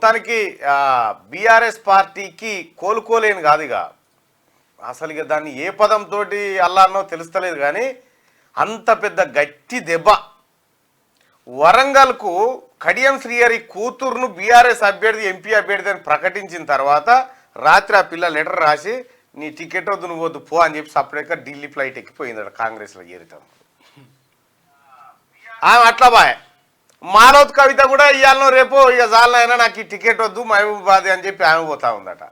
మొత్తానికి బీఆర్ఎస్ పార్టీకి కోలుకోలేని కాదు ఇక అసలు ఇక దాన్ని ఏ పదంతో అల్లానో తెలుస్తలేదు కానీ అంత పెద్ద గట్టి దెబ్బ. వరంగల్కు కడియం శ్రీహరి కూతురును బీఆర్ఎస్ అభ్యర్థి ఎంపీ అభ్యర్థి అని ప్రకటించిన తర్వాత రాత్రి ఆ పిల్ల లెటర్ రాసి నీ టికెట్ వద్దు నువ్వు వద్దు పో అని చెప్పి సపరేట్గా ఢిల్లీ ఫ్లైట్ ఎక్కిపోయిందట కాంగ్రెస్లో చేరుతాం. ఆమె అట్లా బాయ్ మానవత్ కవిత కూడా ఇవాళ రేపు ఇక జాలైనా నాకు ఈ టికెట్ వద్దు మహబూబాబాద్ అని చెప్పి ఆమె పోతా ఉందట.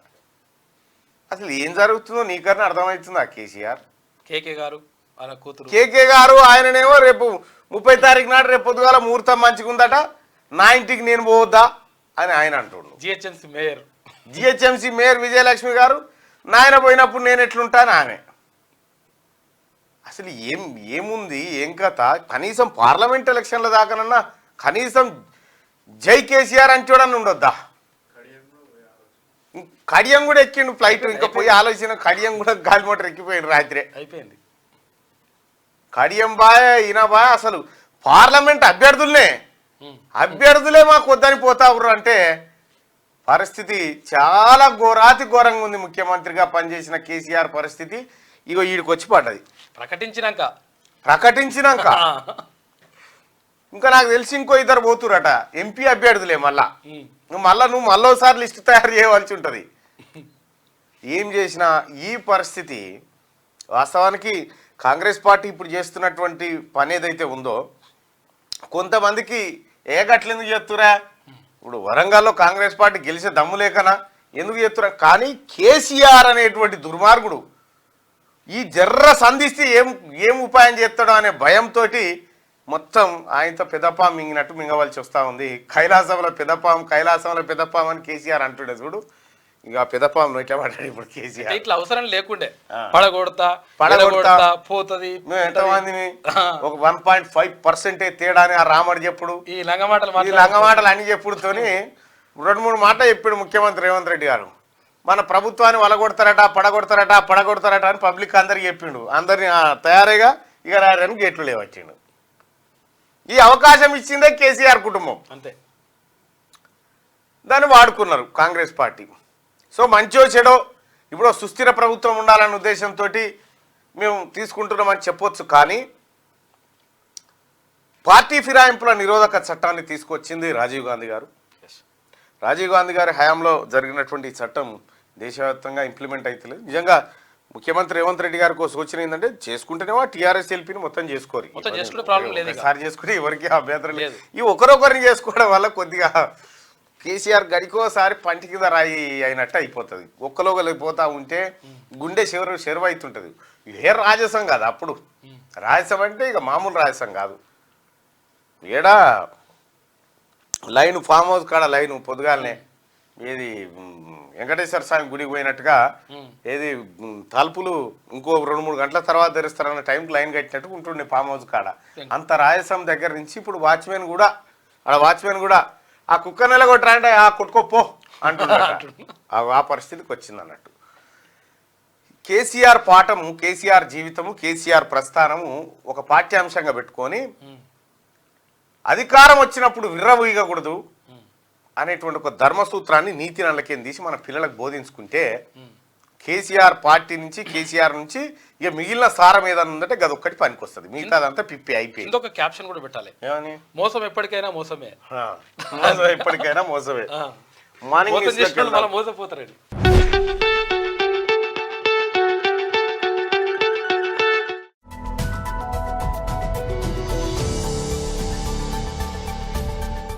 అసలు ఏం జరుగుతుందో నీకన్నా అర్థమవుతుందా కేసీఆర్? కేకే గారు ఆయననేమో రేపు 30 తారీఖు నాడు రేపు పొద్దుగాల ముహూర్తం మంచిగా ఉందట నా ఇంటికి నేను పోవద్దా అని ఆయన అంటుండు. జిహెచ్ఎంసీ మేయర్ విజయలక్ష్మి గారు నాయన పోయినప్పుడు నేను ఎట్లుంటాను ఆమె. అసలు ఏముంది ఏం కథ? కనీసం పార్లమెంట్ ఎలక్షన్ల దాకానన్నా కనీసం జై కేసీఆర్ అని చూడని ఉండొద్దా? కడియం కూడా ఎక్కిండు ఫ్లైట్, ఇంకా పోయి ఆలోచన కడియం కూడా గాలి మోటార్ ఎక్కిపోయిండు రాత్రి అయిపోయింది. కడియం బాయ్ ఈయన బాయ్ అసలు పార్లమెంట్ అభ్యర్థులే మాకు వద్దని పోతా ఉర్రు అంటే పరిస్థితి చాలా ఘోరాతి ఘోరంగా ఉంది. ముఖ్యమంత్రిగా పనిచేసిన కేసీఆర్ పరిస్థితి ఇగో ఈడికి వచ్చి పడ్డది ప్రకటించినాక ఇంకా నాకు తెలిసి ఇంకో ఇద్దరు పోతురట ఎంపీ అభ్యర్థులే. నువ్వు మళ్ళోసారి లిస్టు తయారు చేయవలసి ఉంటుంది. ఏం చేసినా ఈ పరిస్థితి వాస్తవానికి కాంగ్రెస్ పార్టీ ఇప్పుడు చేస్తున్నటువంటి పని ఏదైతే ఉందో కొంతమందికి గట్లెందుకు చేస్తురా? ఇప్పుడు వరంగల్లో కాంగ్రెస్ పార్టీ గెలిచే దమ్ము లేకనా ఎందుకు చేస్తురా? కానీ కేసీఆర్ అనేటువంటి దుర్మార్గుడు ఈ జర్ర సంధిస్తే ఏం ఉపాయం చేస్తాడో అనే భయంతో మొత్తం ఆయనతో పెదపాం మింగినట్టు మింగవలసి వస్తూ ఉంది. కైలాసంలో పెదపాం అని కేసీఆర్ అంటుండే చూడు. ఇక పెదపాం ఇట్లా పడ్డాడు ఇప్పుడు కేసీఆర్. ఇట్లా అవసరం లేకుండే పడగొడతా పోతుంది. మేము ఎంతమందిని ఒక 1.5% తేడా అని ఆ రామడు చెప్పుడు ఈ లంగమాటలు అన్ని చెప్పుడుతోని 2-3 మాటలు చెప్పాడు ముఖ్యమంత్రి రేవంత్ రెడ్డి గారు. మన ప్రభుత్వాన్ని పడగొడతారట అని పబ్లిక్ అందరికి చెప్పిండు. అందరిని తయారీగా ఇక రారని గేట్లు లేవచ్చిండు. ఈ అవకాశం ఇచ్చిందే కేసీఆర్ కుటుంబం, అంతే. దాన్ని వాడుకున్నారు కాంగ్రెస్ పార్టీ. సో మంచో చెడో ఇప్పుడు సుస్థిర ప్రభుత్వం ఉండాలన్న ఉద్దేశంతో మేము తీసుకుంటున్నామని చెప్పొచ్చు. కానీ పార్టీ ఫిరాయింపుల నిరోధక చట్టాన్ని తీసుకొచ్చింది రాజీవ్ గాంధీ గారు. రాజీవ్ గాంధీ గారి హయాంలో జరిగినటువంటి చట్టం దేశవ్యాప్తంగా ఇంప్లిమెంట్ అవుతలేదు. నిజంగా ముఖ్యమంత్రి రేవంత్ రెడ్డి గారికి సూచన ఏంటంటే చేసుకుంటేనేమో టీఆర్ఎస్ ఎల్పీని మొత్తం చేసుకోరు, సారి చేసుకుంటే ఎవరికి అభ్యంతరం లేదు. ఈ ఒకరొకరిని చేసుకోవడం వల్ల కొద్దిగా కేసీఆర్ గడికోసారి పంటి కింద రాయి అయినట్టు అయిపోతుంది. ఒక్కలోగలికి పోతా ఉంటే గుండె చెరువు అవుతుంటుంది. ఏ రాజసం కాదు అప్పుడు. రాజసం అంటే ఇక మామూలు రాజసం కాదు. ఏడా లైన్ ఫామ్ హౌస్ కాడ లైన్ పొద్దుగాలనే ఏది వెంకటేశ్వర స్వామి గుడికి పోయినట్టుగా ఏది తలుపులు ఇంకో 2-3 గంటల తర్వాత తెరుస్తారన్న టైంకి లైన్ కట్టినట్టు ఉంటుండే ఫామ్ హౌస్ కాడ. అంత రాజసం దగ్గర నుంచి ఇప్పుడు వాచ్మెన్ కూడా ఆ కుక్క నిలగొట్టారంటే ఆ కొట్టుకోపో అంటున్నాడు. ఆ పరిస్థితికి వచ్చింది అన్నట్టు. కేసీఆర్ పాఠము, కేసీఆర్ జీవితము, కేసీఆర్ ప్రస్థానము ఒక పాఠ్యాంశంగా పెట్టుకొని అధికారం వచ్చినప్పుడు విర్రవీయకూడదు అనేటువంటి ఒక ధర్మసూత్రాన్ని నీతి నల్లకేం తీసి మన పిల్లలకు బోధించుకుంటే కేసీఆర్ పార్టీ నుంచి కేసీఆర్ నుంచి ఇక మిగిలిన సారం ఏదైనా ఉందంటే గదొక్కటి పనికి వస్తుంది. మిగతాదంతా పిప్పి అయిపోయింది. ఇంకొక క్యాప్షన్ కూడా పెట్టాలి, ఏమని? మోసం ఎప్పటికైనా మోసమే. మోసమే. మార్నింగ్ మోసపోతారండి.